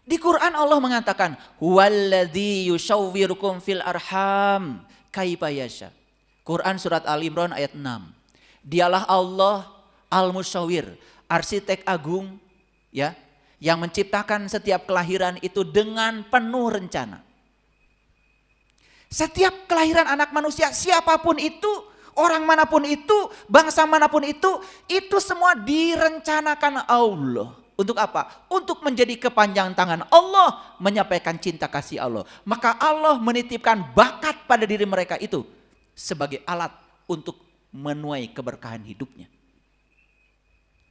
Di Quran Allah mengatakan, huwallazi yushawwirukum fil arham kaifa yasha. Quran surat Al-Imran ayat 6. Dialah Allah Al-Musyawwir, arsitek agung ya, yang menciptakan setiap kelahiran itu dengan penuh rencana. Setiap kelahiran anak manusia, siapapun itu, orang manapun itu, bangsa manapun itu semua direncanakan Allah. Untuk apa? Untuk menjadi kepanjangan tangan Allah, menyampaikan cinta kasih Allah. Maka Allah menitipkan bakat pada diri mereka itu sebagai alat untuk menuai keberkahan hidupnya.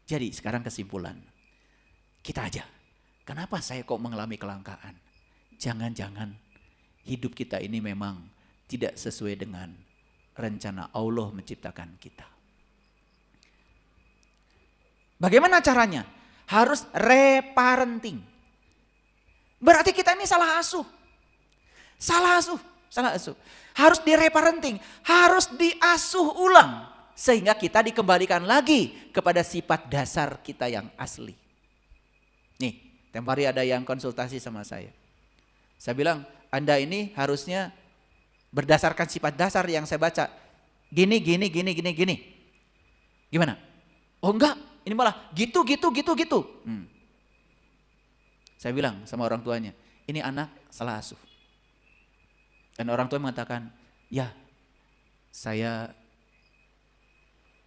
Jadi sekarang kesimpulan, kita aja, kenapa saya kok mengalami kelangkaan? Jangan-jangan hidup kita ini memang tidak sesuai dengan rencana Allah menciptakan kita. Bagaimana caranya? Harus reparenting. Berarti kita ini salah asuh. Harus direparenting, harus diasuh ulang. Sehingga kita dikembalikan lagi kepada sifat dasar kita yang asli. Nih, tempo hari ada yang konsultasi sama saya. Saya bilang, Anda ini harusnya berdasarkan sifat dasar yang saya baca. Gini. Gimana? Oh enggak, ini malah gitu. Saya bilang sama orang tuanya, ini anak salah asuh. Dan orang tua mengatakan, ya saya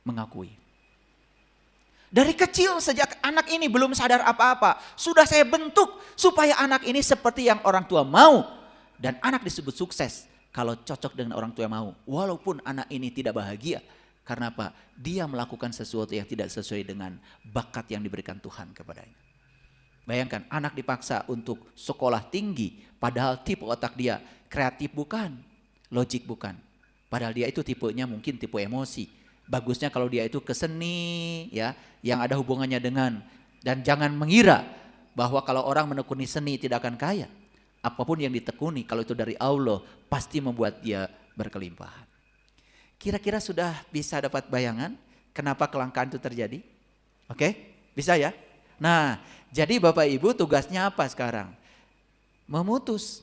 mengakui. Dari kecil sejak anak ini belum sadar apa-apa, sudah saya bentuk supaya anak ini seperti yang orang tua mau. Dan anak disebut sukses kalau cocok dengan orang tua yang mau. Walaupun anak ini tidak bahagia. Karena apa? Dia melakukan sesuatu yang tidak sesuai dengan bakat yang diberikan Tuhan kepadanya. Bayangkan anak dipaksa untuk sekolah tinggi, padahal tipe otak dia kreatif bukan, logik bukan. Padahal dia itu tipenya mungkin tipe emosi. Bagusnya kalau dia itu ke seni ya, yang ada hubungannya dengan, dan jangan mengira bahwa kalau orang menekuni seni tidak akan kaya. Apapun yang ditekuni kalau itu dari Allah pasti membuat dia berkelimpahan. Kira-kira sudah bisa dapat bayangan kenapa kelangkaan itu terjadi? Oke, bisa ya? Nah, jadi Bapak Ibu tugasnya apa sekarang? Memutus.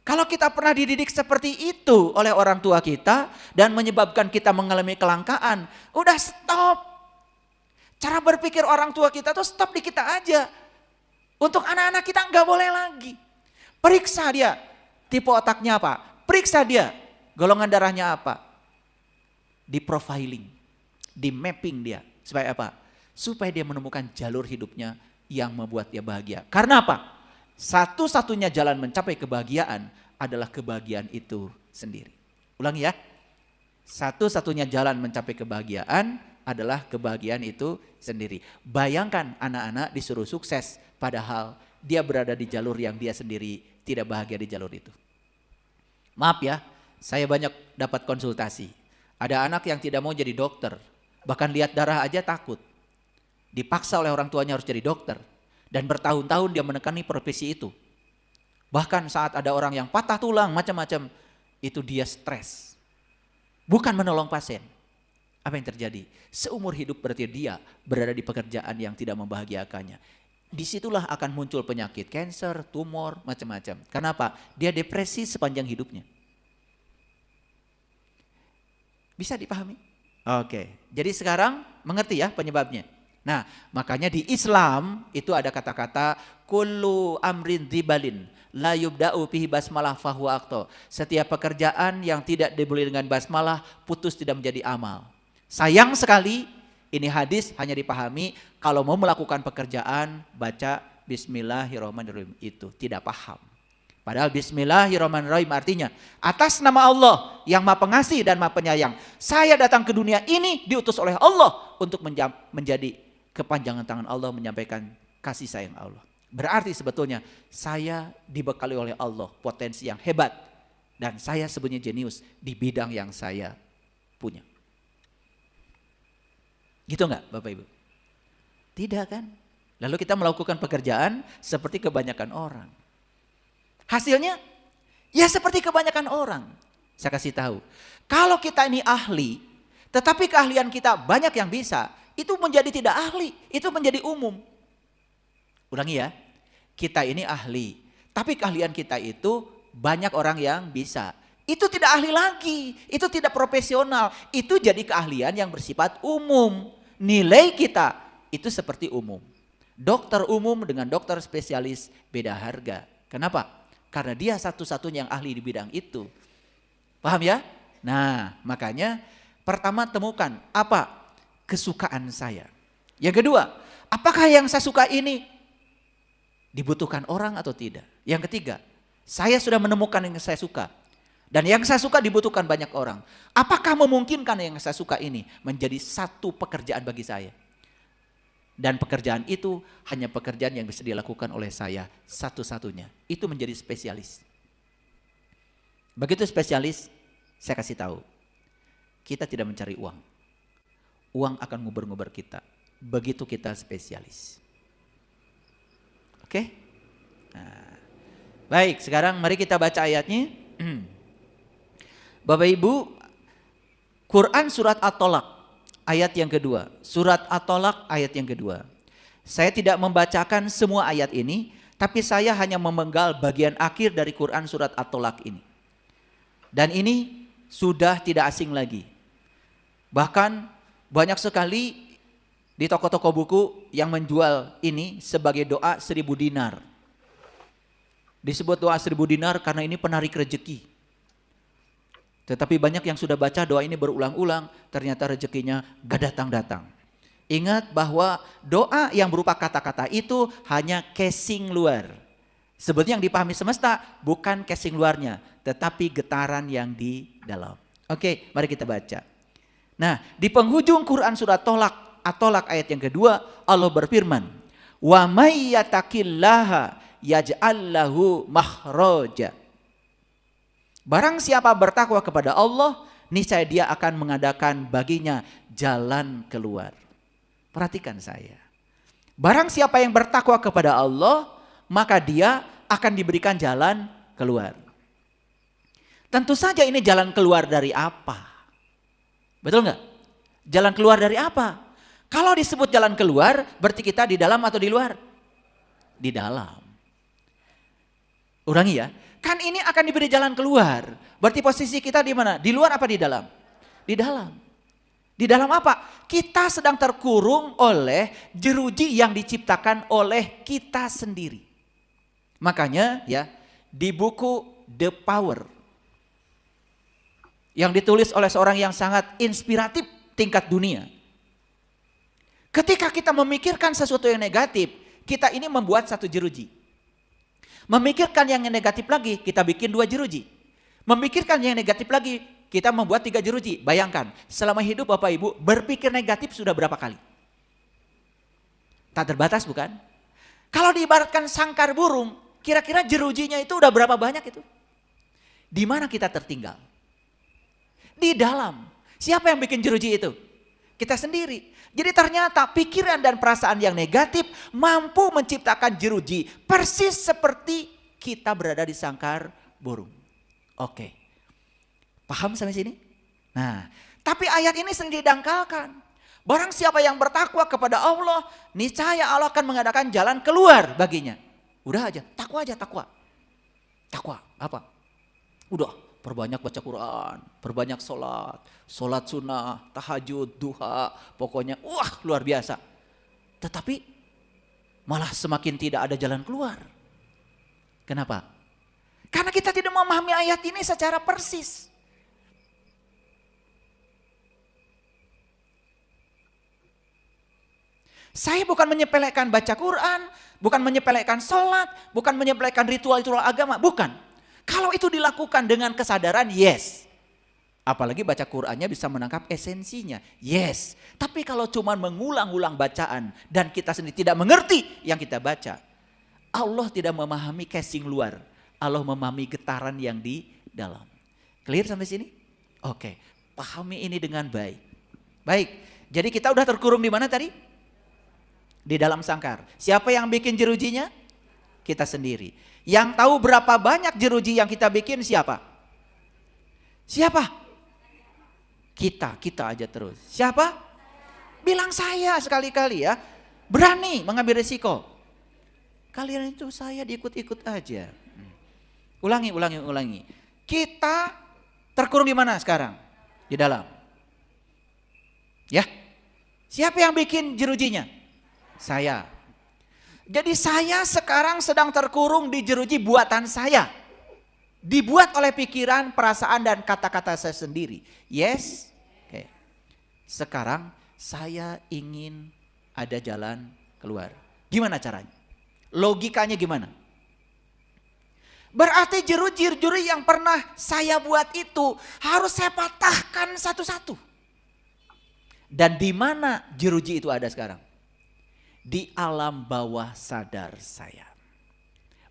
Kalau kita pernah dididik seperti itu oleh orang tua kita dan menyebabkan kita mengalami kelangkaan, udah stop. Cara berpikir orang tua kita tuh stop di kita aja. Untuk anak-anak kita nggak boleh lagi. Periksa dia tipe otaknya apa, periksa dia golongan darahnya apa. Di profiling, di mapping dia. Supaya apa? Supaya dia menemukan jalur hidupnya yang membuat dia bahagia. Karena apa? Satu-satunya jalan mencapai kebahagiaan adalah kebahagiaan itu sendiri. Ulangi ya. Satu-satunya jalan mencapai kebahagiaan adalah kebahagiaan itu sendiri. Bayangkan anak-anak disuruh sukses padahal dia berada di jalur yang dia sendiri tidak bahagia di jalur itu. Maaf ya, saya banyak dapat konsultasi. Ada anak yang tidak mau jadi dokter, bahkan lihat darah aja takut. Dipaksa oleh orang tuanya harus jadi dokter. Dan bertahun-tahun dia menekani profesi itu. Bahkan saat ada orang yang patah tulang macam-macam, itu dia stres. Bukan menolong pasien. Apa yang terjadi? Seumur hidup berarti dia berada di pekerjaan yang tidak membahagiakannya. Disitulah akan muncul penyakit kanker, tumor, macam-macam. Kenapa? Dia depresi sepanjang hidupnya. Bisa dipahami? Oke, jadi sekarang mengerti ya penyebabnya. Nah, makanya di Islam itu ada kata-kata kullu amrin dzibalin la yubda'u bihi basmalah fahuwa aqta. Setiap pekerjaan yang tidak dimulai dengan basmalah putus tidak menjadi amal. Sayang sekali ini hadis hanya dipahami kalau mau melakukan pekerjaan baca bismillahirrahmanirrahim, itu tidak paham. Padahal bismillahirrahmanirrahim artinya atas nama Allah yang Maha Pengasih dan Maha Penyayang, saya datang ke dunia ini diutus oleh Allah untuk menjadi kepanjangan tangan Allah menyampaikan kasih sayang Allah. Berarti sebetulnya saya dibekali oleh Allah potensi yang hebat dan saya sebenarnya jenius di bidang yang saya punya. Gitu enggak Bapak Ibu? Tidak kan? Lalu kita melakukan pekerjaan seperti kebanyakan orang. Hasilnya ya seperti kebanyakan orang. Saya kasih tahu. Kalau kita ini ahli, tetapi keahlian kita banyak yang bisa, itu menjadi tidak ahli, itu menjadi umum. Ulangi ya. kita ini ahli. Tapi keahlian kita itu banyak orang yang bisa. Itu tidak ahli lagi, itu tidak profesional. Itu jadi keahlian yang bersifat umum. Nilai kita itu seperti umum. Dokter umum dengan dokter spesialis beda harga. Kenapa? Karena dia satu-satunya yang ahli di bidang itu. Paham ya? Nah, makanya pertama temukan apa kesukaan saya. Yang kedua, apakah yang saya suka ini dibutuhkan orang atau tidak? Yang ketiga, saya sudah menemukan yang saya suka. Dan yang saya suka dibutuhkan banyak orang. Apakah memungkinkan yang saya suka ini menjadi satu pekerjaan bagi saya? Dan pekerjaan itu hanya pekerjaan yang bisa dilakukan oleh saya satu-satunya. Itu menjadi spesialis. Begitu spesialis, saya kasih tahu. Kita tidak mencari uang. Uang akan nguber-nguber kita. Begitu kita spesialis. Oke? Nah, baik, sekarang mari kita baca ayatnya. Bapak Ibu, Quran surat At-Tolak ayat yang kedua. Surat At-Tolak ayat yang kedua. Saya tidak membacakan semua ayat ini, tapi saya hanya memenggal bagian akhir dari Quran surat At-Tolak ini. Dan ini sudah tidak asing lagi. Bahkan banyak sekali di toko-toko buku yang menjual ini sebagai doa 1000 dinar. Disebut doa 1000 dinar karena ini penarik rezeki. Tetapi banyak yang sudah baca doa ini berulang-ulang, ternyata rezekinya gak datang-datang. Ingat bahwa doa yang berupa kata-kata itu hanya casing luar. Sebetulnya yang dipahami semesta bukan casing luarnya, tetapi getaran yang di dalam. Oke, mari kita baca. Nah, di penghujung Quran surat At-Tolak ayat yang kedua, Allah berfirman, "Wa may yattaqillaha yaj'al lahu makhraja." Barang siapa bertakwa kepada Allah, niscaya dia akan mengadakan baginya jalan keluar. Perhatikan saya. Barang siapa yang bertakwa kepada Allah, maka dia akan diberikan jalan keluar. Tentu saja ini jalan keluar dari apa? Betul nggak? Jalan keluar dari apa? Kalau disebut jalan keluar, berarti kita di dalam atau di luar? Di dalam. Ulangi ya. Kan ini akan diberi jalan keluar. Berarti posisi kita di mana? Di luar apa di dalam? Di dalam. Di dalam apa? Kita sedang terkurung oleh jeruji yang diciptakan oleh kita sendiri. Makanya ya, di buku The Power yang ditulis oleh seorang yang sangat inspiratif tingkat dunia. Ketika kita memikirkan sesuatu yang negatif, kita ini membuat satu jeruji. Memikirkan yang negatif lagi, kita bikin 2 jeruji. Memikirkan yang negatif lagi, kita membuat 3 jeruji. Bayangkan, selama hidup Bapak Ibu berpikir negatif sudah berapa kali? Tak terbatas bukan? Kalau diibaratkan sangkar burung, kira-kira jerujinya itu udah berapa banyak itu? Di mana kita tertinggal? Di dalam. Siapa yang bikin jeruji itu? Kita sendiri. Jadi ternyata pikiran dan perasaan yang negatif mampu menciptakan jeruji persis seperti kita berada di sangkar burung. Oke. Paham sampai sini? Nah, tapi ayat ini sendiri didangkalkan. Barang siapa yang bertakwa kepada Allah, niscaya Allah akan mengadakan jalan keluar baginya. Udah aja, takwa aja, takwa. Takwa, apa? Udah. Perbanyak baca Quran, perbanyak sholat sunnah, tahajud, duha, pokoknya wah luar biasa. Tetapi malah semakin tidak ada jalan keluar. Kenapa? Karena kita tidak memahami ayat ini secara persis. Saya bukan menyepelekan baca Quran, bukan menyepelekan sholat, bukan menyepelekan ritual-ritual agama, bukan. Kalau itu dilakukan dengan kesadaran, yes. Apalagi baca Qur'annya bisa menangkap esensinya, yes. Tapi kalau cuma mengulang-ulang bacaan dan kita sendiri tidak mengerti yang kita baca, Allah tidak memahami casing luar. Allah memahami getaran yang di dalam. Clear sampai sini? Oke, pahami ini dengan baik. Baik, jadi kita udah terkurung di mana tadi? Di dalam sangkar. Siapa yang bikin jerujinya? Kita sendiri. Yang tahu berapa banyak jeruji yang kita bikin siapa? Siapa? Kita aja terus. Siapa? Bilang saya sekali-kali ya. Berani mengambil risiko. Kalian itu saya diikut-ikut aja. Ulangi. Kita terkurung di mana sekarang? Di dalam. Ya. Siapa yang bikin jerujinya? Saya. Jadi saya sekarang sedang terkurung di jeruji buatan saya. Dibuat oleh pikiran, perasaan, dan kata-kata saya sendiri. Yes. Oke. Sekarang saya ingin ada jalan keluar. Gimana caranya? Logikanya gimana? Berarti jeruji-jeruji yang pernah saya buat itu harus saya patahkan satu-satu. Dan di mana jeruji itu ada sekarang? Di alam bawah sadar saya.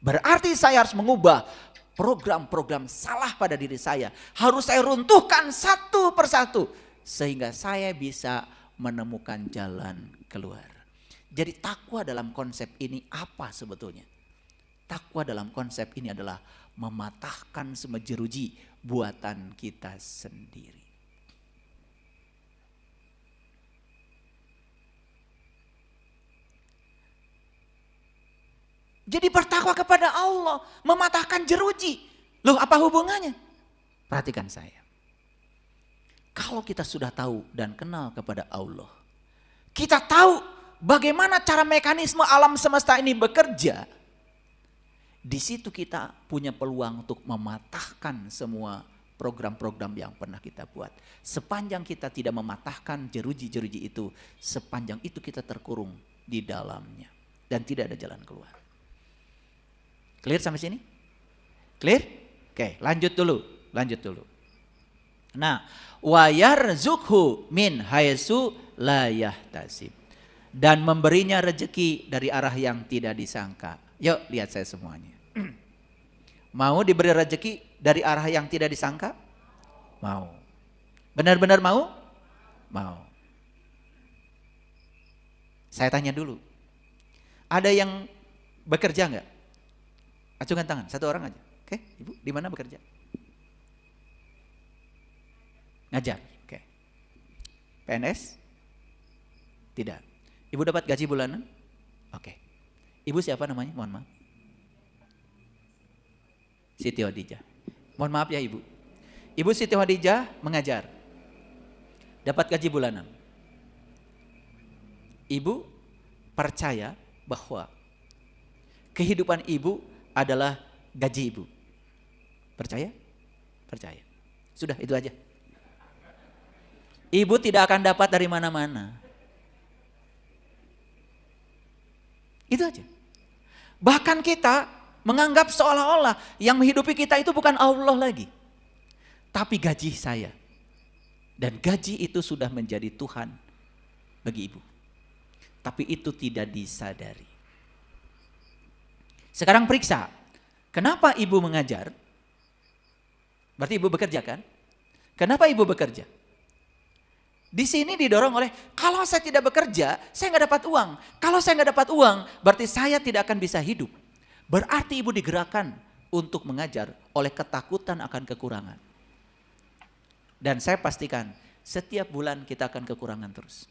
Berarti saya harus mengubah program-program salah pada diri saya. Harus saya runtuhkan satu persatu. Sehingga saya bisa menemukan jalan keluar. Jadi takwa dalam konsep ini apa sebetulnya? Takwa dalam konsep ini adalah mematahkan semua jeruji buatan kita sendiri. Jadi bertakwa kepada Allah, mematahkan jeruji. Loh, apa hubungannya? Perhatikan saya. Kalau kita sudah tahu dan kenal kepada Allah, kita tahu bagaimana cara mekanisme alam semesta ini bekerja. Di situ kita punya peluang untuk mematahkan semua program-program yang pernah kita buat. Sepanjang kita tidak mematahkan jeruji-jeruji itu, sepanjang itu kita terkurung di dalamnya. Dan tidak ada jalan keluar. Clear sampai sini? Clear? Oke, lanjut dulu. Nah, wa yarzukhu min haitsu la yahtasib. Dan memberinya rezeki dari arah yang tidak disangka. Yuk lihat saya semuanya. Mau diberi rezeki dari arah yang tidak disangka? Mau. Benar-benar mau? Mau. Saya tanya dulu. Ada yang bekerja enggak? Acungkan tangan, satu orang aja. Oke, Ibu di mana bekerja? Ngajar, oke. PNS? Tidak. Ibu dapat gaji bulanan? Oke. Ibu siapa namanya? Mohon maaf. Siti Hadijah. Mohon maaf ya Ibu. Ibu Siti Hadijah mengajar. Dapat gaji bulanan. Ibu percaya bahwa kehidupan Ibu adalah gaji Ibu. Percaya? Percaya. Sudah, itu aja. Ibu tidak akan dapat dari mana-mana. Itu aja. Bahkan kita menganggap seolah-olah yang menghidupi kita itu bukan Allah lagi. Tapi gaji saya. Dan gaji itu sudah menjadi Tuhan bagi Ibu. Tapi itu tidak disadari. Sekarang periksa, kenapa Ibu mengajar? Berarti Ibu bekerja kan? Kenapa Ibu bekerja? Di sini didorong oleh, kalau saya tidak bekerja, saya nggak dapat uang. Kalau saya nggak dapat uang, berarti saya tidak akan bisa hidup. Berarti Ibu digerakkan untuk mengajar oleh ketakutan akan kekurangan. Dan saya pastikan, setiap bulan kita akan kekurangan terus.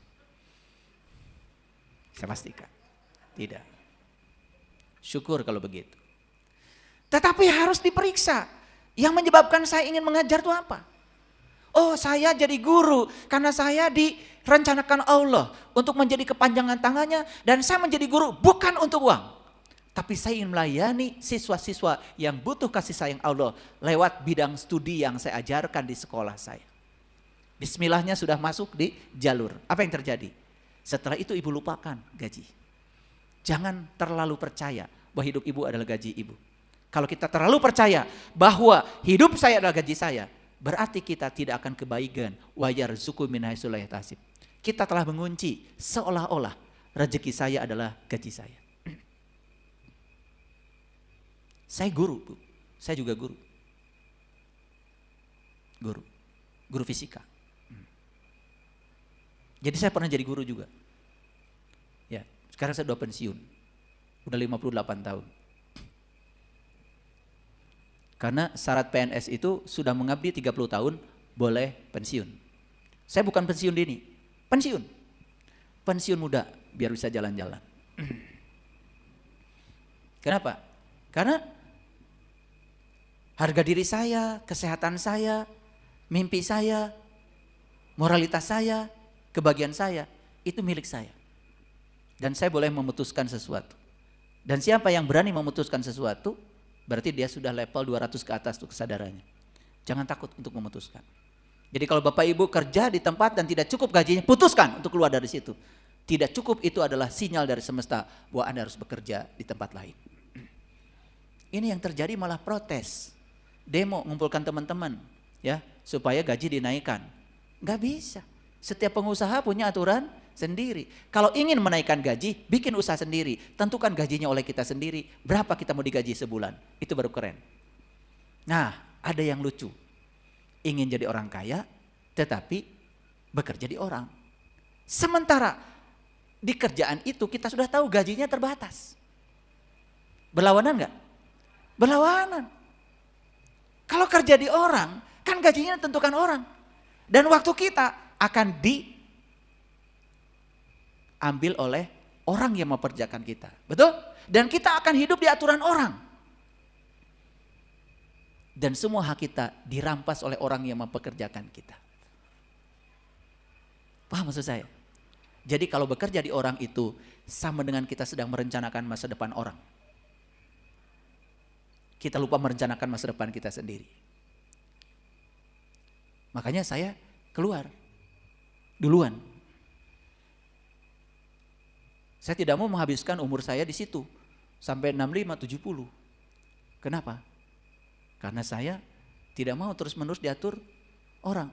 Saya pastikan, tidak. Syukur kalau begitu. Tetapi harus diperiksa. Yang menyebabkan saya ingin mengajar itu apa? Oh, saya jadi guru karena saya direncanakan Allah untuk menjadi kepanjangan tangannya. Dan saya menjadi guru bukan untuk uang. Tapi saya ingin melayani siswa-siswa yang butuh kasih sayang Allah lewat bidang studi yang saya ajarkan di sekolah saya. Bismillahnya sudah masuk di jalur. Apa yang terjadi? Setelah itu Ibu lupakan gaji. Jangan terlalu percaya bahwa hidup Ibu adalah gaji Ibu. Kalau kita terlalu percaya bahwa hidup saya adalah gaji saya, berarti kita tidak akan kebaikan. Wa yarzuqhu min haitsu la yahtasib. Kita telah mengunci seolah-olah rezeki saya adalah gaji saya. Saya guru, Bu. Saya juga guru. Guru fisika. Jadi saya pernah jadi guru juga. Ya, sekarang saya udah pensiun. Udah 58 tahun. Karena syarat PNS itu sudah mengabdi 30 tahun boleh pensiun. Saya bukan pensiun dini, pensiun. Pensiun muda biar bisa jalan-jalan. Kenapa? Karena harga diri saya, kesehatan saya, mimpi saya, moralitas saya, kebahagiaan saya, itu milik saya. Dan saya boleh memutuskan sesuatu. Dan siapa yang berani memutuskan sesuatu, berarti dia sudah level 200 ke atas tuh kesadarannya. Jangan takut untuk memutuskan. Jadi kalau Bapak Ibu kerja di tempat dan tidak cukup gajinya, putuskan untuk keluar dari situ. Tidak cukup itu adalah sinyal dari semesta bahwa Anda harus bekerja di tempat lain. Ini yang terjadi malah protes. Demo, ngumpulkan teman-teman ya supaya gaji dinaikkan. Nggak bisa. Setiap pengusaha punya aturan sendiri. Kalau ingin menaikkan gaji, bikin usaha sendiri. Tentukan gajinya oleh kita sendiri. Berapa kita mau digaji sebulan. Itu baru keren. Nah, ada yang lucu. Ingin jadi orang kaya, tetapi bekerja di orang. Sementara di kerjaan itu kita sudah tahu gajinya terbatas. Berlawanan nggak? Berlawanan. Kalau kerja di orang, kan gajinya ditentukan orang. Dan waktu kita akan diambil oleh orang yang mempekerjakan kita. Betul? Dan kita akan hidup di aturan orang. Dan semua hak kita dirampas oleh orang yang mempekerjakan kita. Paham maksud saya? Jadi kalau bekerja di orang itu sama dengan kita sedang merencanakan masa depan orang. Kita lupa merencanakan masa depan kita sendiri. Makanya saya keluar duluan. Saya tidak mau menghabiskan umur saya di situ sampai 65, 70. Kenapa? Karena saya tidak mau terus-menerus diatur orang.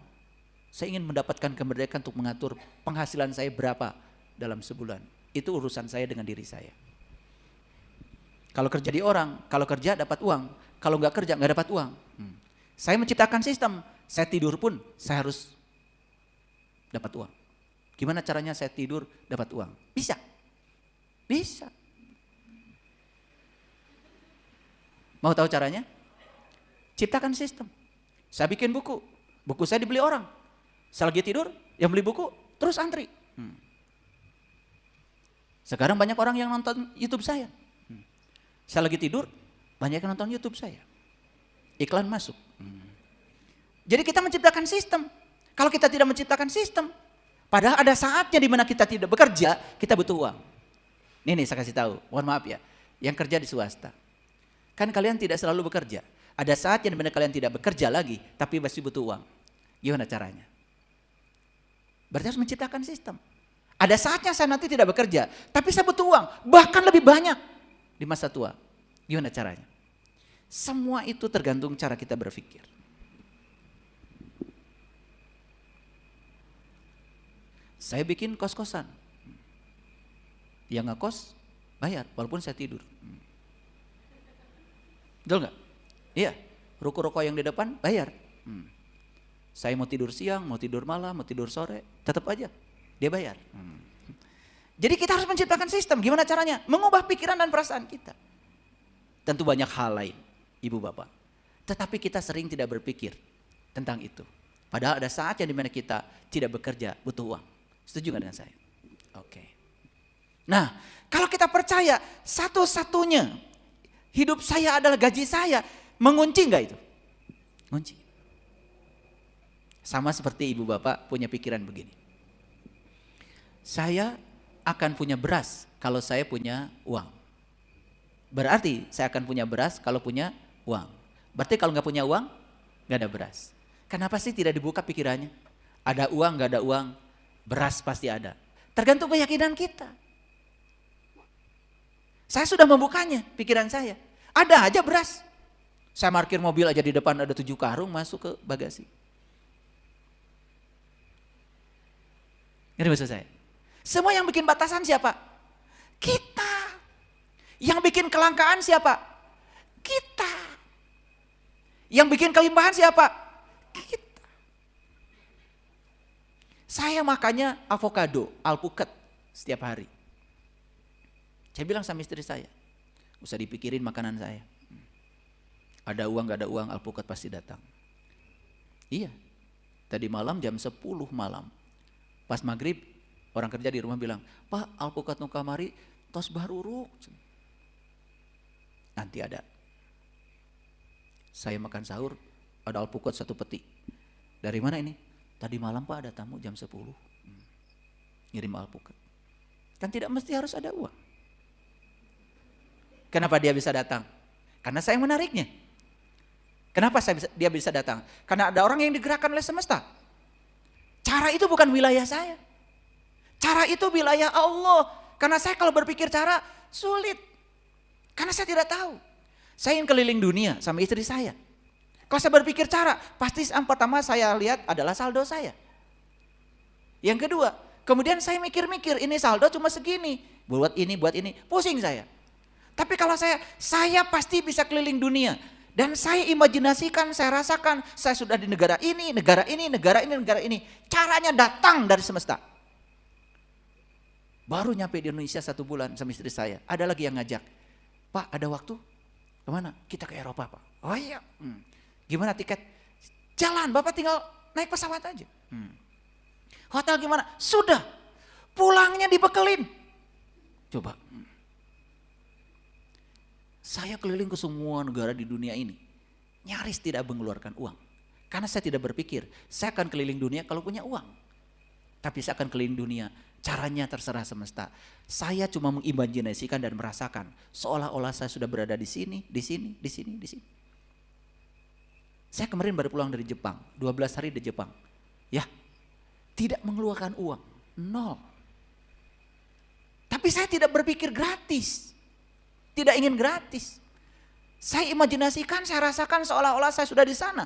Saya ingin mendapatkan kemerdekaan untuk mengatur penghasilan saya berapa dalam sebulan. Itu urusan saya dengan diri saya. Kalau kerja di orang, kalau kerja dapat uang. Kalau nggak kerja nggak dapat uang. Saya menciptakan sistem. Saya tidur pun saya harus dapat uang. Gimana caranya saya tidur dapat uang? Bisa. Bisa. Mau tahu caranya? Ciptakan sistem. Saya bikin buku. Buku saya dibeli orang. Saya lagi tidur, yang beli buku terus antri. Sekarang banyak orang yang nonton YouTube saya. Saya lagi tidur, banyak yang nonton YouTube saya. Iklan masuk. Jadi kita menciptakan sistem. Kalau kita tidak menciptakan sistem, padahal ada saatnya di mana kita tidak bekerja, kita butuh uang. Nih saya kasih tahu, mohon maaf ya, yang kerja di swasta. Kan kalian tidak selalu bekerja. Ada saatnya di mana kalian tidak bekerja lagi, tapi masih butuh uang. Gimana caranya? Berarti harus menciptakan sistem. Ada saatnya saya nanti tidak bekerja, tapi saya butuh uang, bahkan lebih banyak di masa tua. Gimana caranya? Semua itu tergantung cara kita berpikir. Saya bikin kos-kosan. Yang ngekos bayar, walaupun saya tidur. Betul nggak? Iya, ruko-ruko yang di depan bayar. Saya mau tidur siang, mau tidur malam, mau tidur sore, tetap aja dia bayar. Jadi kita harus menciptakan sistem. Gimana caranya? Mengubah pikiran dan perasaan kita. Tentu banyak hal lain, ibu bapak. Tetapi kita sering tidak berpikir tentang itu. Padahal ada saatnya di mana kita tidak bekerja, butuh uang. Setuju nggak dengan saya? Oke. Nah, kalau kita percaya satu-satunya hidup saya adalah gaji saya, mengunci nggak itu? Kunci. Sama seperti ibu bapak punya pikiran begini. Saya akan punya beras kalau saya punya uang. Berarti saya akan punya beras kalau punya uang. Berarti kalau nggak punya uang, nggak ada beras. Kenapa sih tidak dibuka pikirannya? Ada uang, nggak ada uang, beras pasti ada. Tergantung keyakinan kita. Saya sudah membukanya pikiran saya. Ada aja beras. Saya parkir mobil aja di depan ada 7 karung masuk ke bagasi. Ini maksud saya. Semua yang bikin batasan siapa? Kita. Yang bikin kelangkaan siapa? Kita. Yang bikin kelimpahan siapa? Kita. Saya makannya avocado, alpukat setiap hari. Saya bilang sama istri saya, usah dipikirin makanan saya. Ada uang gak ada uang, alpukat pasti datang. Iya, tadi malam jam 10 malam, pas maghrib orang kerja di rumah bilang, Pak alpukat nu kamari tos baru ruk. Nanti ada. Saya makan sahur, ada alpukat 1 peti. Dari mana ini? Tadi malam Pak ada tamu jam 10. Ngirim alpukat. Kan tidak mesti harus ada uang. Kenapa dia bisa datang? Karena saya yang menariknya. Kenapa dia bisa datang? Karena ada orang yang digerakkan oleh semesta. Cara itu bukan wilayah saya. Cara itu wilayah Allah. Karena saya kalau berpikir cara sulit. Karena saya tidak tahu. Saya ingin keliling dunia sama istri saya. Kalau saya berpikir cara, pasti yang pertama saya lihat adalah saldo saya. Yang kedua, kemudian saya mikir-mikir, ini saldo cuma segini. Buat ini, pusing saya. Tapi kalau saya pasti bisa keliling dunia. Dan saya imajinasikan, saya rasakan, saya sudah di negara ini, negara ini, negara ini, negara ini. Caranya datang dari semesta. Baru nyampe di Indonesia 1 bulan sama istri saya. Ada lagi yang ngajak, Pak ada waktu? Kemana? Kita ke Eropa Pak. Oh iya. Gimana tiket? Jalan, Bapak tinggal naik pesawat aja. Hotel gimana? Sudah. Pulangnya dibekelin. Coba. Saya keliling ke semua negara di dunia ini. Nyaris tidak mengeluarkan uang. Karena saya tidak berpikir, saya akan keliling dunia kalau punya uang. Tapi saya akan keliling dunia, caranya terserah semesta. Saya cuma mengimajinasikan dan merasakan. Seolah-olah saya sudah berada di sini, di sini, di sini, di sini. Saya kemarin baru pulang dari Jepang, 12 hari di Jepang. Ya, tidak mengeluarkan uang, 0. Tapi saya tidak berpikir gratis. Tidak ingin gratis. Saya imajinasikan, saya rasakan seolah-olah saya sudah di sana.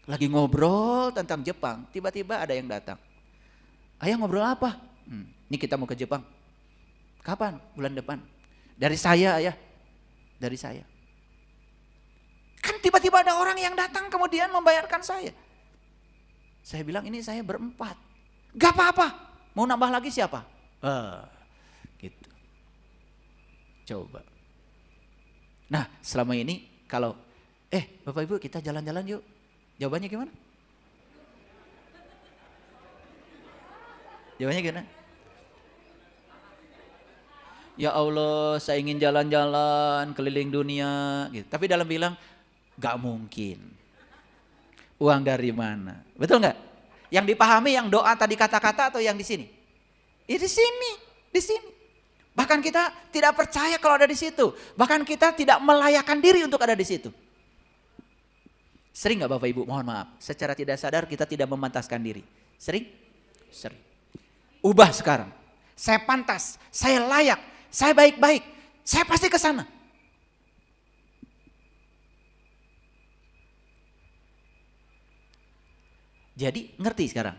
Lagi ngobrol tentang Jepang, tiba-tiba ada yang datang. Ayah ngobrol apa? Ini kita mau ke Jepang. Kapan? Bulan depan. Dari saya ayah. Dari saya. Kan tiba-tiba ada orang yang datang kemudian membayarkan saya. Saya bilang ini saya berempat. Gak apa-apa. Mau nambah lagi siapa? Gitu. Coba. Nah selama ini kalau Bapak Ibu kita jalan-jalan yuk. Jawabannya gimana? Jawabannya gimana? Ya Allah saya ingin jalan-jalan keliling dunia gitu. Tapi dalam bilang gak mungkin. Uang dari mana? Betul gak? Yang dipahami yang doa tadi kata-kata atau yang di sini? Ya di sini, di sini. Bahkan kita tidak percaya kalau ada di situ. Bahkan kita tidak melayakan diri untuk ada di situ. Sering gak Bapak Ibu? Mohon maaf. Secara tidak sadar kita tidak memantaskan diri. Sering? Sering. Ubah sekarang. Saya pantas, saya layak, saya baik-baik. Saya pasti ke sana. Jadi ngerti sekarang.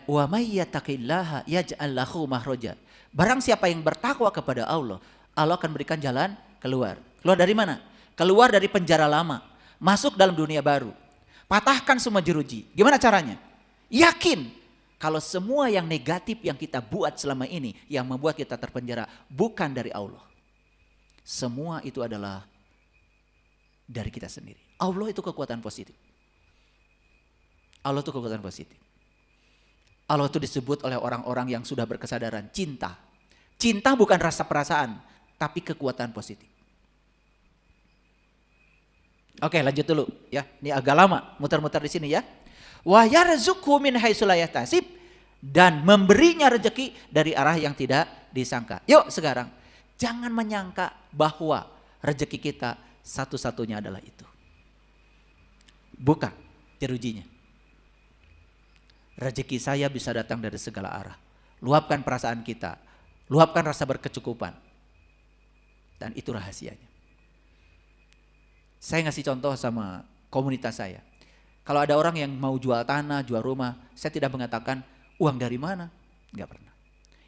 Wa may yattaqillaha yaj'al lahu makhraja. Barang siapa yang bertakwa kepada Allah, Allah akan berikan jalan keluar. Keluar dari mana? Keluar dari penjara lama, masuk dalam dunia baru. Patahkan semua jeruji. Gimana caranya? Yakin kalau semua yang negatif yang kita buat selama ini yang membuat kita terpenjara bukan dari Allah. Semua itu adalah dari kita sendiri. Allah itu kekuatan positif. Allah itu kekuatan positif. Allah itu disebut oleh orang-orang yang sudah berkesadaran cinta. Cinta bukan rasa perasaan, tapi kekuatan positif. Oke, lanjut dulu ya. Ini agak lama muter-muter di sini ya. Wa yarzuqhu min haitsu la yahtasib, dan memberinya rezeki dari arah yang tidak disangka. Yuk sekarang, jangan menyangka bahwa rezeki kita satu-satunya adalah itu. Bukan jerujinya. Rezeki saya bisa datang dari segala arah. Luapkan perasaan kita, luapkan rasa berkecukupan. Dan itu rahasianya. Saya ngasih contoh sama komunitas saya. Kalau ada orang yang mau jual tanah, jual rumah, saya tidak mengatakan uang dari mana, enggak pernah.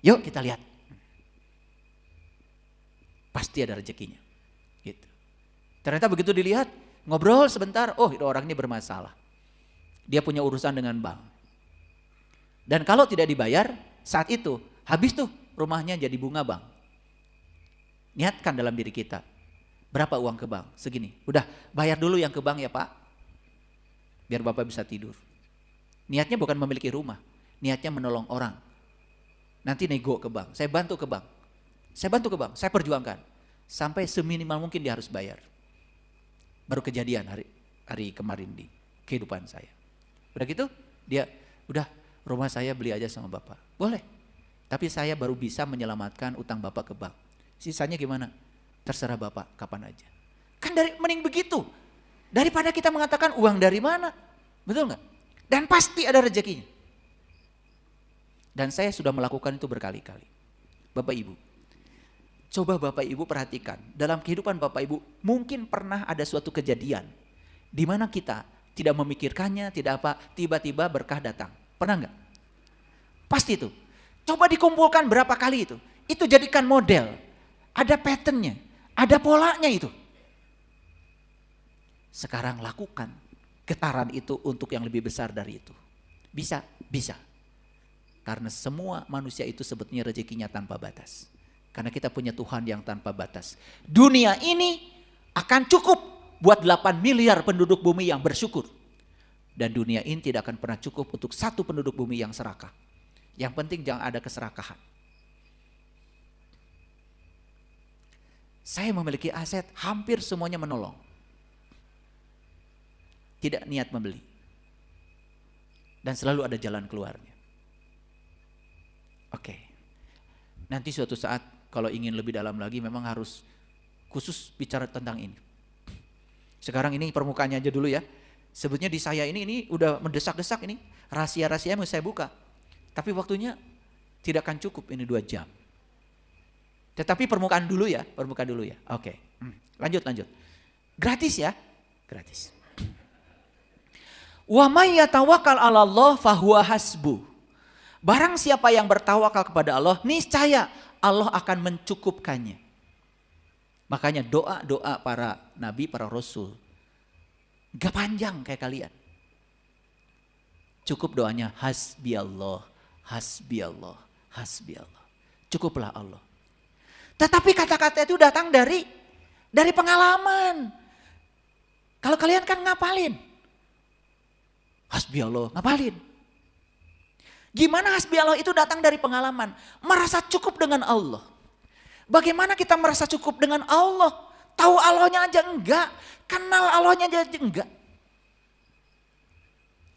Yuk kita lihat. Pasti ada rezekinya. Gitu. Ternyata begitu dilihat, ngobrol sebentar, oh orang ini bermasalah. Dia punya urusan dengan bank. Dan kalau tidak dibayar, saat itu habis tuh rumahnya jadi bunga bank. Niatkan dalam diri kita, berapa uang ke bank? Segini, udah bayar dulu yang ke bank ya Pak. Biar Bapak bisa tidur. Niatnya bukan memiliki rumah, niatnya menolong orang. Nanti nego ke bank, saya bantu ke bank. Saya bantu ke bank, saya perjuangkan. Sampai seminimal mungkin dia harus bayar. Baru kejadian hari kemarin di kehidupan saya. Udah gitu dia, udah rumah saya beli aja sama Bapak. Boleh. Tapi saya baru bisa menyelamatkan utang Bapak ke bank. Sisanya gimana? Terserah Bapak kapan aja. Kan mending begitu. Daripada kita mengatakan uang dari mana. Betul nggak? Dan pasti ada rezekinya. Dan saya sudah melakukan itu berkali-kali. Bapak Ibu, coba Bapak Ibu perhatikan. Dalam kehidupan Bapak Ibu mungkin pernah ada suatu kejadian. Di mana kita tidak memikirkannya, tidak apa, tiba-tiba berkah datang. Pernah nggak? Pasti itu. Coba dikumpulkan berapa kali itu. Itu jadikan model. Ada patternnya, ada polanya itu. Sekarang lakukan getaran itu untuk yang lebih besar dari itu. Bisa, bisa. Karena semua manusia itu sebetulnya rezekinya tanpa batas. Karena kita punya Tuhan yang tanpa batas. Dunia ini akan cukup buat 8 miliar penduduk bumi yang bersyukur. Dan dunia ini tidak akan pernah cukup untuk satu penduduk bumi yang serakah. Yang penting jangan ada keserakahan. Saya memiliki aset, hampir semuanya menolong. Tidak niat membeli. Dan selalu ada jalan keluarnya. Oke. Nanti suatu saat kalau ingin lebih dalam lagi memang harus khusus bicara tentang ini. Sekarang ini permukaannya aja dulu ya. Sebetulnya di saya ini udah mendesak-desak ini. Rahasia-rahasia mau saya buka. Tapi waktunya tidak akan cukup ini 2 jam. Tetapi permukaan dulu ya. Oke. Lanjut. Gratis ya. Gratis. Wa may yatawakkal 'alallah fahuwa hasbuh. Barang siapa yang bertawakal kepada Allah, niscaya Allah akan mencukupkannya. Makanya doa-doa para nabi, para rasul, gak panjang kayak kalian. Cukup doanya hasbiyallah, hasbiyallah, hasbiyallah. Cukuplah Allah. Tetapi kata-kata itu datang dari pengalaman. Kalau kalian kan ngapalin. Hasbiyallah, ngapalin. Gimana hasbi Allah itu datang dari pengalaman. Merasa cukup dengan Allah. Bagaimana kita merasa cukup dengan Allah? Tahu Allahnya aja enggak. Kenal Allahnya aja enggak.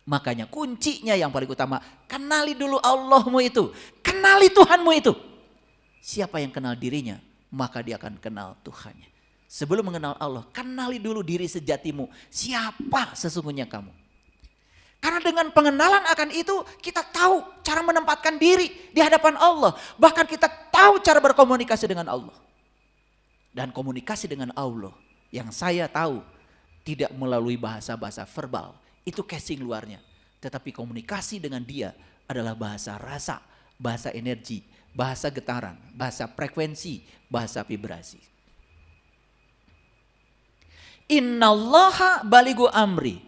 Makanya kuncinya yang paling utama. Kenali dulu Allahmu itu. Kenali Tuhanmu itu. Siapa yang kenal dirinya, maka dia akan kenal Tuhannya. Sebelum mengenal Allah, kenali dulu diri sejatimu. Siapa sesungguhnya kamu? Karena dengan pengenalan akan itu kita tahu cara menempatkan diri di hadapan Allah. Bahkan kita tahu cara berkomunikasi dengan Allah. Dan komunikasi dengan Allah yang saya tahu tidak melalui bahasa-bahasa verbal. Itu casing luarnya. Tetapi komunikasi dengan dia adalah bahasa rasa, bahasa energi, bahasa getaran, bahasa frekuensi, bahasa vibrasi. Innallaha balighu amri.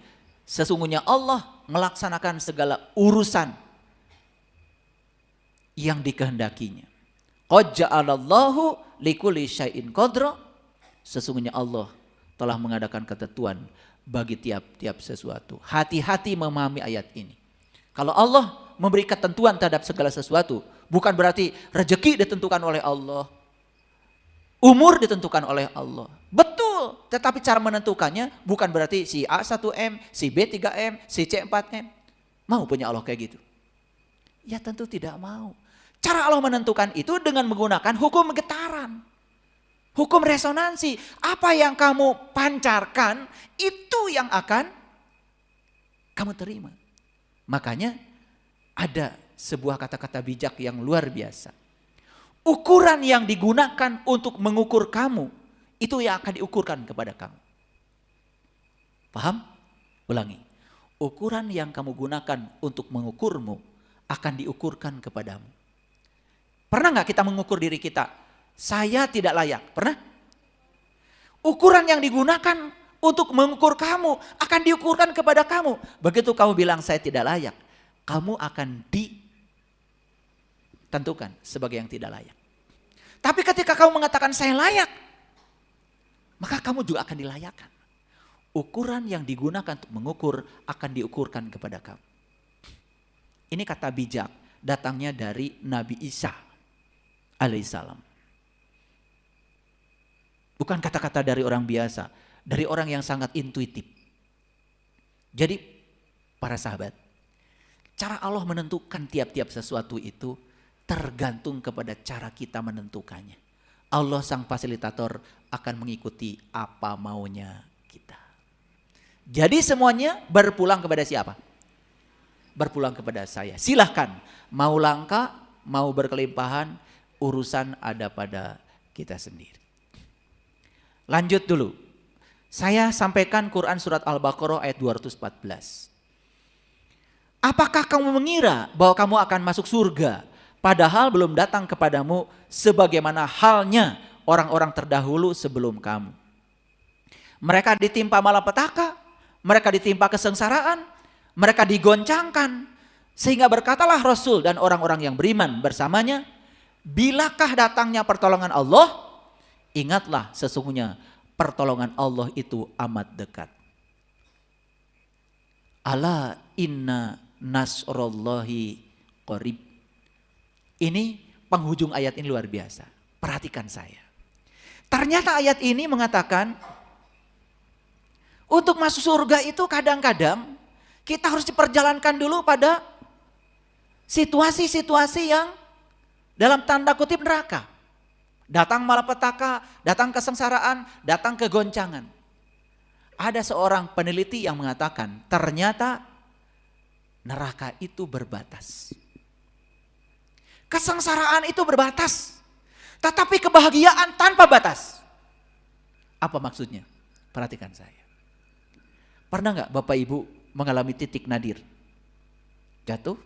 Sesungguhnya Allah melaksanakan segala urusan yang dikehendakinya. Qad ja'alallahu likulli syai'in qadra. Sesungguhnya Allah telah mengadakan ketentuan bagi tiap-tiap sesuatu. Hati-hati memahami ayat ini. Kalau Allah memberi ketentuan terhadap segala sesuatu, bukan berarti rezeki ditentukan oleh Allah. Umur ditentukan oleh Allah. Betul, tetapi cara menentukannya bukan berarti si A 1M, si B 3M, si C 4M. Mau punya Allah kayak gitu? Ya tentu tidak mau. Cara Allah menentukan itu dengan menggunakan hukum getaran. Hukum resonansi. Apa yang kamu pancarkan itu yang akan kamu terima. Makanya ada sebuah kata-kata bijak yang luar biasa. Ukuran yang digunakan untuk mengukur kamu, itu yang akan diukurkan kepada kamu. Paham? Ulangi. Ukuran yang kamu gunakan untuk mengukurmu, akan diukurkan kepadamu. Pernah gak kita mengukur diri kita? Saya tidak layak. Pernah? Ukuran yang digunakan untuk mengukur kamu, akan diukurkan kepada kamu. Begitu kamu bilang saya tidak layak, kamu akan ditentukan sebagai yang tidak layak. Tapi ketika kamu mengatakan saya layak, maka kamu juga akan dilayakkan. Ukuran yang digunakan untuk mengukur akan diukurkan kepada kamu. Ini kata bijak, datangnya dari Nabi Isa alaihissalam. Bukan kata-kata dari orang biasa, dari orang yang sangat intuitif. Jadi para sahabat, cara Allah menentukan tiap-tiap sesuatu itu tergantung kepada cara kita menentukannya. Allah sang fasilitator akan mengikuti apa maunya kita. Jadi semuanya berpulang kepada siapa? Berpulang kepada saya. Silahkan, mau langka, mau berkelimpahan, urusan ada pada kita sendiri. Lanjut dulu. Saya sampaikan Quran surat Al-Baqarah ayat 214. Apakah kamu mengira bahwa kamu akan masuk surga padahal belum datang kepadamu sebagaimana halnya orang-orang terdahulu sebelum kamu? Mereka ditimpa malapetaka, mereka ditimpa kesengsaraan, mereka digoncangkan. Sehingga berkatalah Rasul dan orang-orang yang beriman bersamanya, bilakah datangnya pertolongan Allah? Ingatlah sesungguhnya pertolongan Allah itu amat dekat. Ala inna nasrullahi qarib. Ini penghujung ayat ini luar biasa. Perhatikan saya. Ternyata ayat ini mengatakan untuk masuk surga itu kadang-kadang kita harus diperjalankan dulu pada situasi-situasi yang dalam tanda kutip neraka. Datang malapetaka, datang kesengsaraan, datang kegoncangan. Ada seorang peneliti yang mengatakan ternyata neraka itu berbatas. Kesengsaraan itu berbatas. Tetapi kebahagiaan tanpa batas. Apa maksudnya? Perhatikan saya. Pernah nggak Bapak Ibu mengalami titik nadir? Jatuh,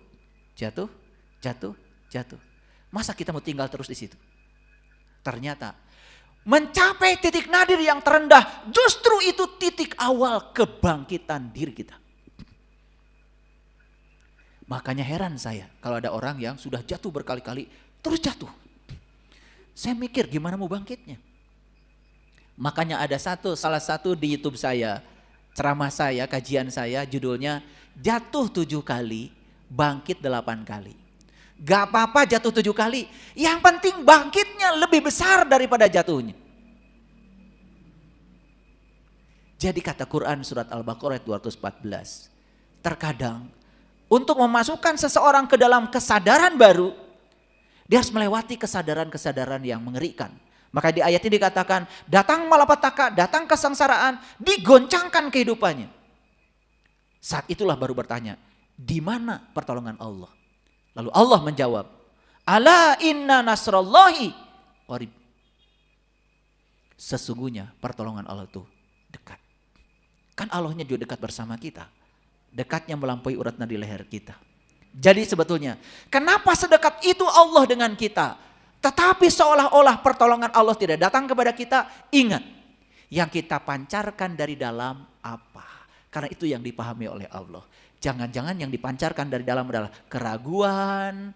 jatuh, jatuh, jatuh. Masa kita mau tinggal terus di situ? Ternyata mencapai titik nadir yang terendah justru itu titik awal kebangkitan diri kita. Makanya heran saya kalau ada orang yang sudah jatuh berkali-kali terus jatuh. Saya mikir gimana mau bangkitnya. Makanya ada salah satu di YouTube saya, ceramah saya, kajian saya judulnya jatuh 7 kali, bangkit 8 kali. Gak apa-apa jatuh 7 kali. Yang penting bangkitnya lebih besar daripada jatuhnya. Jadi kata Quran surat Al-Baqarah 214. Terkadang untuk memasukkan seseorang ke dalam kesadaran baru, dia harus melewati kesadaran-kesadaran yang mengerikan. Maka di ayat ini dikatakan datang malapetaka, datang kesengsaraan, digoncangkan kehidupannya. Saat itulah baru bertanya, di mana pertolongan Allah? Lalu Allah menjawab, ala inna nasrallahi qarib. Sesungguhnya pertolongan Allah itu dekat. Kan Allahnya juga dekat bersama kita. Dekatnya melampaui urat nadi leher kita. Jadi sebetulnya, kenapa sedekat itu Allah dengan kita? Tetapi seolah-olah pertolongan Allah tidak datang kepada kita. Ingat, yang kita pancarkan dari dalam apa? Karena itu yang dipahami oleh Allah. Jangan-jangan yang dipancarkan dari dalam adalah keraguan,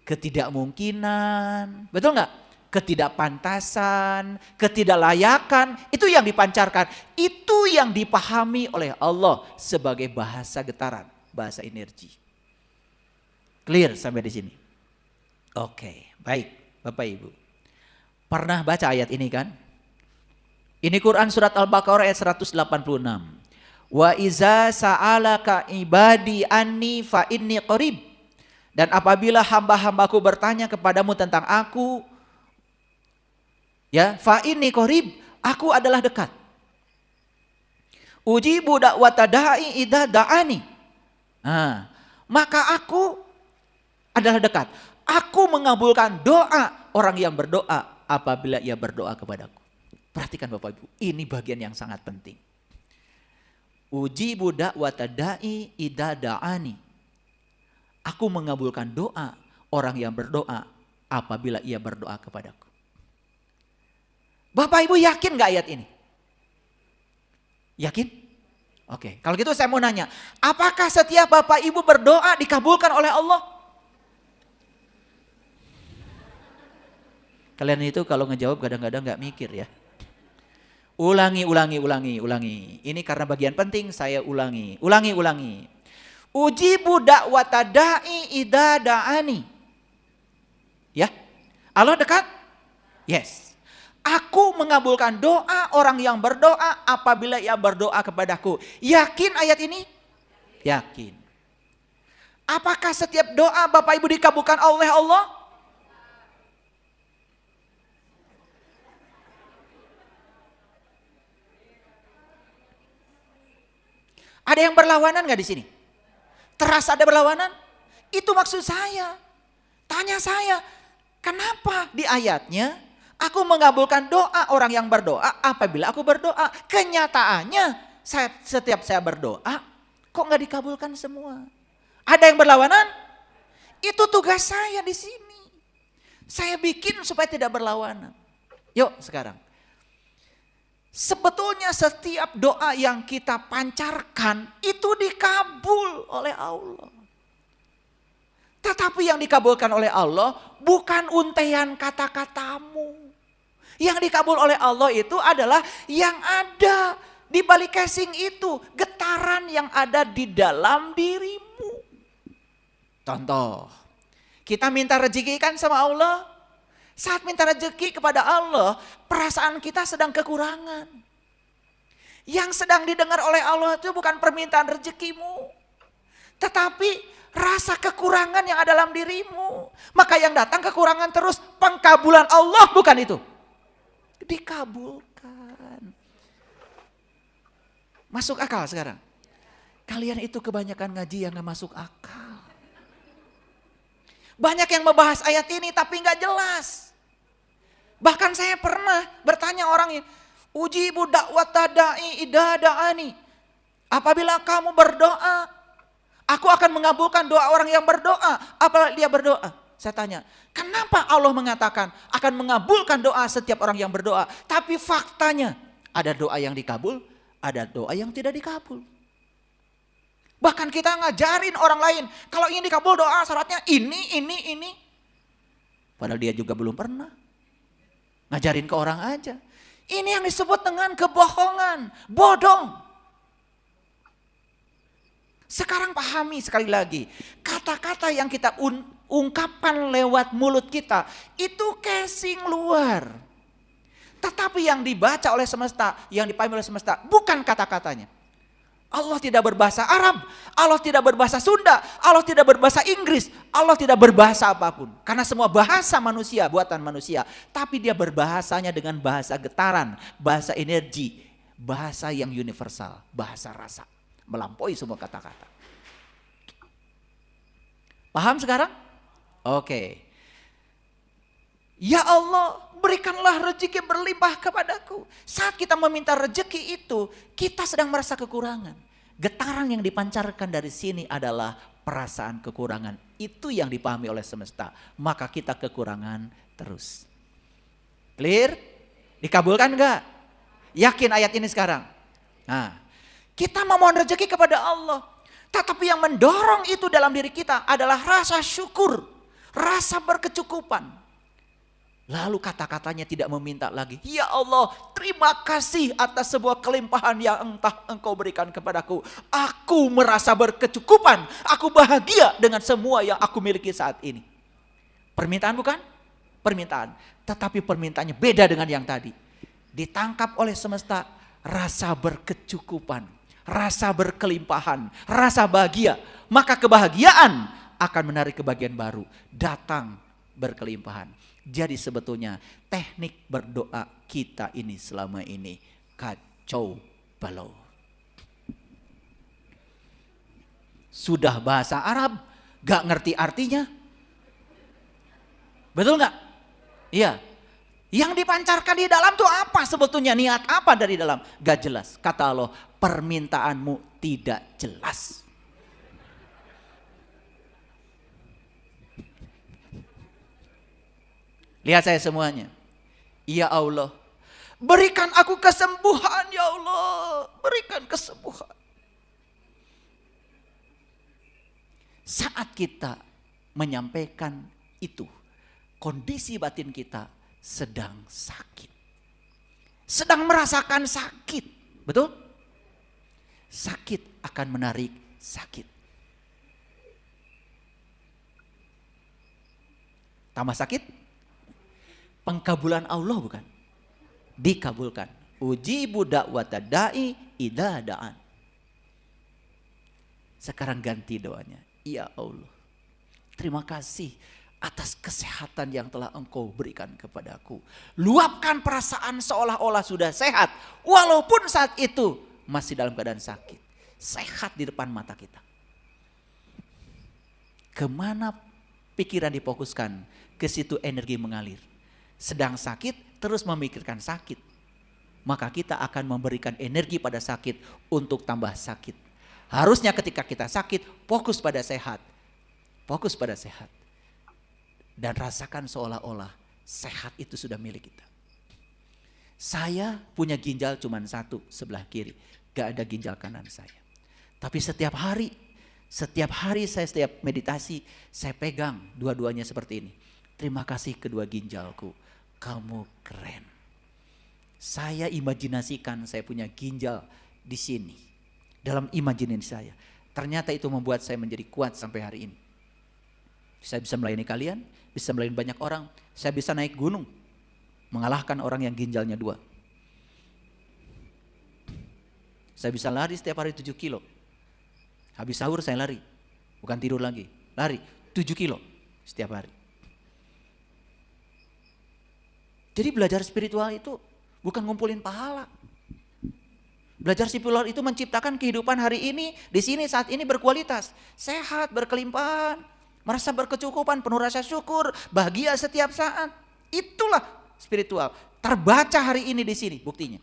ketidakmungkinan, betul nggak? Ketidakpantasan, ketidaklayakan, itu yang dipancarkan. Itu yang dipahami oleh Allah sebagai bahasa getaran, bahasa energi. Clear sampai di sini? Oke, baik Bapak Ibu. Pernah baca ayat ini kan? Ini Quran surat Al-Baqarah ayat 186. Wa iza sa'alaka ibadi anni fa inni qarib. Dan apabila hamba-hambaku bertanya kepadamu tentang aku, ya, fa inni qarib, aku adalah dekat. Ujibu da'wata da'i idza da'ani. Nah, maka aku adalah dekat. Aku mengabulkan doa orang yang berdoa apabila ia berdoa kepadaku. Perhatikan Bapak Ibu, ini bagian yang sangat penting. Ujibu da'wata da'i idza da'ani. Aku mengabulkan doa orang yang berdoa apabila ia berdoa kepadaku. Bapak Ibu yakin gak ayat ini? Yakin? Oke, kalau gitu saya mau nanya, apakah setiap Bapak Ibu berdoa dikabulkan oleh Allah? Kalian itu kalau ngejawab kadang-kadang gak mikir ya. Ulangi. Ini karena bagian penting saya ulangi. Ujibu da'wata da'i idza da'ani. Ya. Allah dekat? Yes. Aku mengabulkan doa orang yang berdoa apabila ia berdoa kepadaku. Yakin ayat ini? Yakin. Apakah setiap doa Bapak Ibu dikabulkan oleh Allah? Ada yang berlawanan nggak di sini? Terasa ada berlawanan? Itu maksud saya. Tanya saya, kenapa di ayatnya aku mengabulkan doa orang yang berdoa apabila aku berdoa? Kenyataannya setiap saya berdoa, kok nggak dikabulkan semua? Ada yang berlawanan? Itu tugas saya di sini. Saya bikin supaya tidak berlawanan. Yuk sekarang. Sebetulnya setiap doa yang kita pancarkan itu dikabul oleh Allah. Tetapi yang dikabulkan oleh Allah bukan untaian kata-katamu. Yang dikabul oleh Allah itu adalah yang ada di balik casing itu. Getaran yang ada di dalam dirimu. Contoh, kita minta rezeki kan sama Allah. Saat minta rezeki kepada Allah, perasaan kita sedang kekurangan. Yang sedang didengar oleh Allah itu bukan permintaan rezekimu. Tetapi rasa kekurangan yang ada dalam dirimu. Maka yang datang kekurangan terus. Pengkabulan Allah bukan itu. Dikabulkan. Masuk akal sekarang? Kalian itu kebanyakan ngaji yang gak masuk akal. Banyak yang membahas ayat ini tapi gak jelas. Bahkan saya pernah bertanya orang yang ujibu da'wata da'i idza da'ani. Apabila kamu berdoa, aku akan mengabulkan doa orang yang berdoa. Apabila dia berdoa, saya tanya, kenapa Allah mengatakan akan mengabulkan doa setiap orang yang berdoa? Tapi faktanya ada doa yang dikabul, ada doa yang tidak dikabul. Bahkan kita ngajarin orang lain, kalau ingin dikabul doa syaratnya ini. Padahal dia juga belum pernah. Ngajarin ke orang aja. Ini yang disebut dengan kebohongan, bodong. Sekarang pahami sekali lagi, kata-kata yang kita ungkapkan lewat mulut kita, itu casing luar. Tetapi yang dibaca oleh semesta, yang dipahami oleh semesta, bukan kata-katanya. Allah tidak berbahasa Arab, Allah tidak berbahasa Sunda, Allah tidak berbahasa Inggris, Allah tidak berbahasa apapun. Karena semua bahasa manusia, buatan manusia. Tapi dia berbahasanya dengan bahasa getaran, bahasa energi, bahasa yang universal, bahasa rasa. Melampaui semua kata-kata. Paham sekarang? Oke. Ya Allah, berikanlah rezeki berlimpah kepadaku. Saat kita meminta rezeki itu, kita sedang merasa kekurangan. Getaran yang dipancarkan dari sini adalah perasaan kekurangan. Itu yang dipahami oleh semesta. Maka kita kekurangan terus. Clear? Dikabulkan enggak? Yakin ayat ini sekarang? Nah, kita memohon rezeki kepada Allah. Tetapi yang mendorong itu dalam diri kita adalah rasa syukur, rasa berkecukupan. Lalu kata-katanya tidak meminta lagi. Ya Allah, terima kasih atas sebuah kelimpahan yang entah Engkau berikan kepadaku. Aku merasa berkecukupan. Aku bahagia dengan semua yang aku miliki saat ini. Permintaan bukan? Permintaan. Tetapi permintaannya beda dengan yang tadi. Ditangkap oleh semesta rasa berkecukupan. Rasa berkelimpahan. Rasa bahagia. Maka kebahagiaan akan menarik kebahagiaan baru. Datang berkelimpahan. Jadi sebetulnya teknik berdoa kita ini selama ini kacau balau. Sudah bahasa Arab, gak ngerti artinya. Betul gak? Iya. Yang dipancarkan di dalam tuh apa sebetulnya? Niat apa dari dalam? Gak jelas. Kata Allah, permintaanmu tidak jelas. Lihat saya semuanya. Ya Allah, berikan aku kesembuhan ya Allah. Berikan kesembuhan. Saat kita menyampaikan itu, kondisi batin kita sedang sakit. Sedang merasakan sakit. Betul? Sakit akan menarik sakit. Tambah sakit? Pengkabulan Allah bukan? dikabulkan. Ujibu da'wata da'i idza da'an. Sekarang ganti doanya. Ya Allah, terima kasih atas kesehatan yang telah Engkau berikan kepadaku. Luapkan perasaan seolah-olah sudah sehat, walaupun saat itu masih dalam keadaan sakit. Sehat di depan mata kita. Kemana pikiran difokuskan, ke situ energi mengalir. Sedang sakit, terus memikirkan sakit. Maka kita akan memberikan energi pada sakit untuk tambah sakit. Harusnya ketika kita sakit, fokus pada sehat. Fokus pada sehat. Dan rasakan seolah-olah sehat itu sudah milik kita. Saya punya ginjal cuma satu sebelah kiri. Gak ada ginjal kanan saya. Tapi setiap hari saya setiap meditasi, saya pegang dua-duanya seperti ini. Terima kasih kedua ginjalku, kamu keren. Saya imajinasikan saya punya ginjal di sini. Dalam imajinasi saya. Ternyata itu membuat saya menjadi kuat sampai hari ini. Saya bisa melayani kalian, bisa melayani banyak orang. Saya bisa naik gunung, mengalahkan orang yang ginjalnya 2. Saya bisa lari setiap hari 7 kilo. Habis sahur saya lari, bukan tidur lagi. Lari 7 kilo setiap hari. Jadi belajar spiritual itu bukan ngumpulin pahala. Belajar spiritual itu menciptakan kehidupan hari ini, di sini saat ini berkualitas. Sehat, berkelimpahan, merasa berkecukupan, penuh rasa syukur, bahagia setiap saat. Itulah spiritual. Terbaca hari ini di sini buktinya.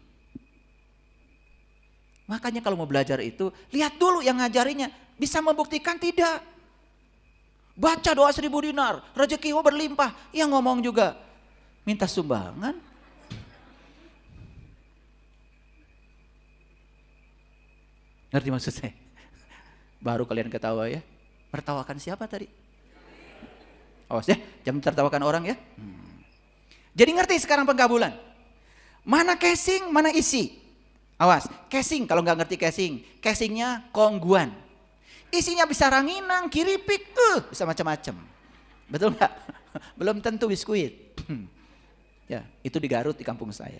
Makanya kalau mau belajar itu, lihat dulu yang ngajarinya. Bisa membuktikan tidak. Baca doa 1000 dinar, rezekimu berlimpah. Yang ngomong juga, minta sumbangan. Ngerti maksud saya? Baru kalian ketawa ya. Tertawakan siapa tadi? Awas ya, jangan tertawakan orang ya. Jadi ngerti sekarang penggabulan. Mana casing, mana isi. Awas, casing kalau nggak ngerti casingnya kongguan. Isinya bisa ranginang, kiripik, bisa macam-macam. Betul nggak? Belum tentu biskuit. Ya, itu di Garut di kampung saya.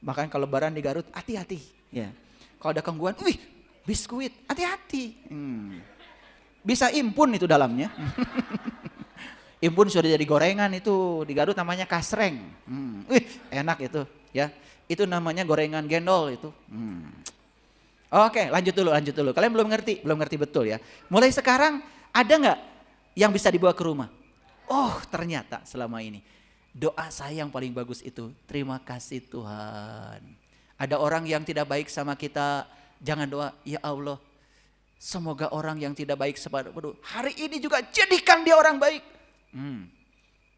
Bahkan kalau lebaran di Garut, hati-hati. Ya, kalau ada kongguan, wih, biskuit, hati-hati. Bisa impun itu dalamnya. Impun sudah jadi gorengan itu di Garut namanya kasreng. Wih, enak itu, ya. Itu namanya gorengan gendol itu. Oke, lanjut dulu. Kalian belum ngerti betul ya. Mulai sekarang ada nggak yang bisa dibawa ke rumah? Oh, ternyata selama ini doa saya yang paling bagus itu, terima kasih Tuhan. Ada orang yang tidak baik sama kita, jangan doa, ya Allah, semoga orang yang tidak baik kepadaku hari ini juga jadikan dia orang baik.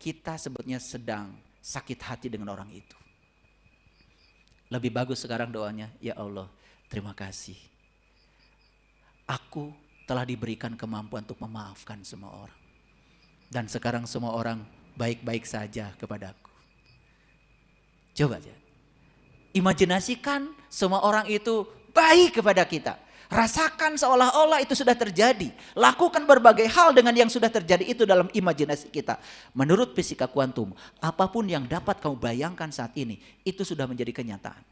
Kita sebetulnya sedang sakit hati dengan orang itu. Lebih bagus sekarang doanya, ya Allah, terima kasih. Aku telah diberikan kemampuan untuk memaafkan semua orang. Dan sekarang semua orang baik-baik saja kepadaku. Coba aja. Imajinasikan semua orang itu baik kepada kita. Rasakan seolah-olah itu sudah terjadi. Lakukan berbagai hal dengan yang sudah terjadi itu dalam imajinasi kita. Menurut fisika kuantum, apapun yang dapat kamu bayangkan saat ini, itu sudah menjadi kenyataan.